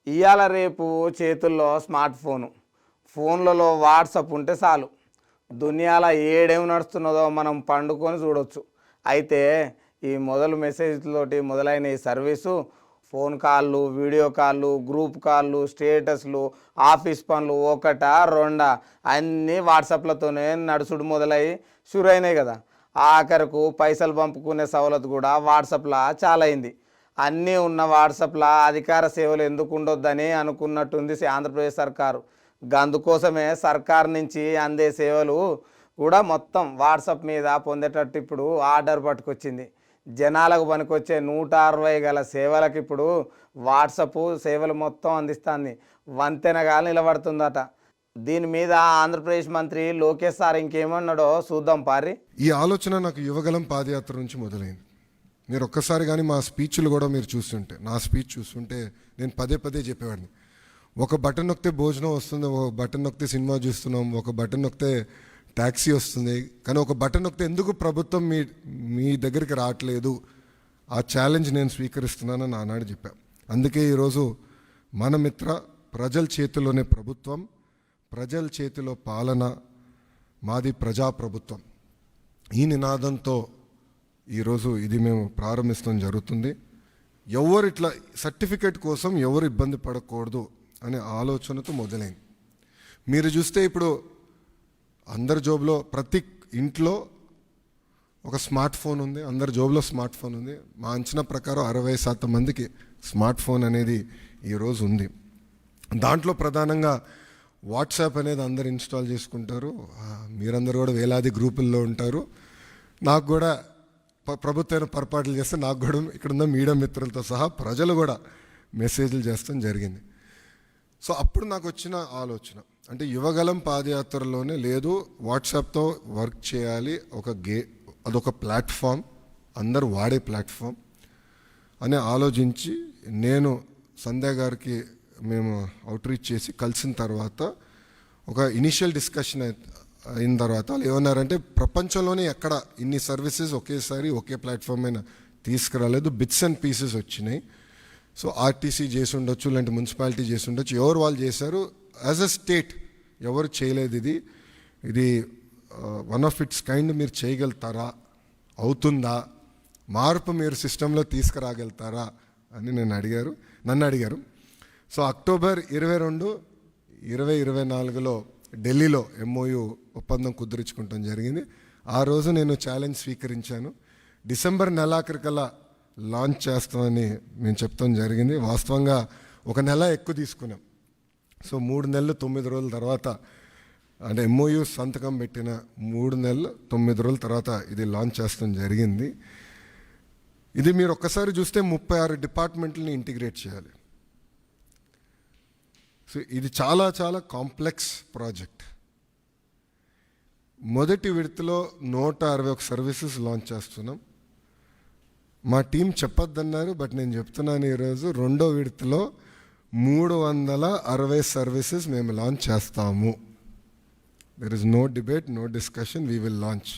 ఇవాళ రేపు చేతుల్లో స్మార్ట్ ఫోన్లలో వాట్సాప్ ఉంటే చాలు దునియాలో ఏడేమి నడుస్తున్నదో మనం పండుకొని చూడొచ్చు. అయితే ఈ మెసేజ్లతోటి మొదలైన ఈ సర్వీసు ఫోన్ కాళ్ళు, వీడియో కాళ్ళు, గ్రూప్ కాళ్ళు, స్టేటస్లు, ఆఫీస్ పనులు ఒకటా రెండా అన్నీ వాట్సాప్లతోనే నడుచుడు మొదలై షురు అయినాయి కదా. ఆఖరకు పైసలు పంపుకునే సవలతు కూడా వాట్సాప్లో చాలా అయింది. అన్నీ ఉన్న వాట్సాప్లో అధికార సేవలు ఎందుకు ఉండొద్దని అనుకున్నట్టుంది ఆంధ్రప్రదేశ్ సర్కారు. అందుకోసమే సర్కారు నుంచి అందే సేవలు కూడా మొత్తం వాట్సాప్ మీద పొందేటట్టు ఇప్పుడు ఆర్డర్ పట్టుకొచ్చింది. జనాలకు పనికొచ్చే 160 గల సేవలకు ఇప్పుడు వాట్సాప్ సేవలు మొత్తం అందిస్తుంది. వంతెనగా నిలబడుతుందట. దీని మీద ఆంధ్రప్రదేశ్ మంత్రి లోకేష్ సార్ ఇంకేమన్నాడో చూద్దాం పారి. ఈ ఆలోచన నాకు యువగలం పాదయాత్ర నుంచి మొదలైంది. మీరు ఒక్కసారి కానీ మా స్పీచ్లు కూడా మీరు చూస్తుంటే, నా స్పీచ్ చూస్తుంటే నేను పదే పదే చెప్పేవాడిని. ఒక బటన్ నొక్కితే భోజనం వస్తుంది, ఒక బటన్ నొక్కితే సినిమా చూస్తున్నాం, ఒక బటన్ నొక్కితే ట్యాక్సీ వస్తుంది, కానీ ఒక బటన్ నొక్కితే ఎందుకు ప్రభుత్వం మీ దగ్గరికి రావట్లేదు, ఆ ఛాలెంజ్ నేను స్వీకరిస్తున్నానని ఆనాడు చెప్పాను. అందుకే ఈరోజు మన మిత్ర ప్రజల చేతిలోనే ప్రభుత్వం, ప్రజల చేతిలో పాలన, మాది ప్రజాప్రభుత్వం, ఈ నినాదంతో ఈరోజు ఇది మేము ప్రారంభిస్తాం జరుగుతుంది. ఎవరు ఇట్లా సర్టిఫికేట్ కోసం ఎవరు ఇబ్బంది పడకూడదు అనే ఆలోచనతో మొదలైంది. మీరు చూస్తే ఇప్పుడు అందరి జోబులో, ప్రతి ఇంట్లో ఒక స్మార్ట్ ఫోన్ ఉంది, అందరి జోబులో స్మార్ట్ ఫోన్ ఉంది. మా అంచనా ప్రకారం 60% మందికి స్మార్ట్ ఫోన్ అనేది ఈరోజు ఉంది. దాంట్లో ప్రధానంగా వాట్సాప్ అనేది అందరు ఇన్స్టాల్ చేసుకుంటారు. మీరందరూ కూడా వేలాది గ్రూపుల్లో ఉంటారు. నాకు కూడా ప్రభుత్వం పొరపాట్లు చేస్తే నాకు కూడా ఇక్కడున్న మీడియా మిత్రులతో సహా ప్రజలు కూడా మెసేజ్లు చేస్తాం జరిగింది. సో అప్పుడు నాకు వచ్చిన ఆలోచన అంటే యువగలం పాదయాత్రలోనే లేదు, వాట్సాప్తో వర్క్ చేయాలి, అదొక ప్లాట్ఫామ్, అందరూ వాడే ప్లాట్ఫామ్ అని ఆలోచించి నేను సంధ్య గారికి మేము అవుట్రీచ్ చేసి కలిసిన తర్వాత ఒక ఇనిషియల్ డిస్కషన్ అయిన తర్వాత వాళ్ళు ఏమన్నారంటే ప్రపంచంలోనే ఎక్కడ ఇన్ని సర్వీసెస్ ఒకేసారి ఒకే ప్లాట్ఫామ్ అయినా తీసుకురాలేదు, బిట్స్ అండ్ పీసెస్ వచ్చినాయి. సో ఆర్టీసీ చేసి ఉండొచ్చు, లేదంటే మున్సిపాలిటీ చేసి ఉండొచ్చు, ఎవరు వాళ్ళు చేశారు. యాజ్ అ స్టేట్ ఎవరు చేయలేదు. ఇది వన్ ఆఫ్ ఇట్స్ కైండ్. మీరు చేయగలుగుతారా, అవుతుందా, మార్పు మీరు సిస్టంలో తీసుకురాగలుగుతారా అని నన్ను అడిగారు. సో అక్టోబర్ 22, 2024లో ఢిల్లీలో MOU ఒప్పందం కుదుర్చుకుంటాం జరిగింది. ఆ రోజు నేను ఛాలెంజ్ స్వీకరించాను. డిసెంబర్ నెలాఖరికల్లా లాంచ్ చేస్తామని మేము చెప్తాం జరిగింది. వాస్తవంగా ఒక నెల ఎక్కువ తీసుకున్నాం. సో 3 నెలలు 9 రోజుల తర్వాత, అంటే MOU సంతకం పెట్టిన 3 నెలలు 9 రోజుల తర్వాత ఇది లాంచ్ చేస్తాం జరిగింది. ఇది మీరు ఒక్కసారి చూస్తే 36 డిపార్ట్మెంట్లని ఇంటిగ్రేట్ చేయాలి. సో ఇది చాలా చాలా కాంప్లెక్స్ ప్రాజెక్ట్. మొదటి విడతలో 161 సర్వీసెస్ లాంచ్ చేస్తున్నాం. మా టీం చెప్పొద్దన్నారు, బట్ నేను చెప్తున్నాను ఈరోజు రెండో విడతలో 360 సర్వీసెస్ మేము లాంచ్ చేస్తాము. There is no debate, no discussion, we will launch.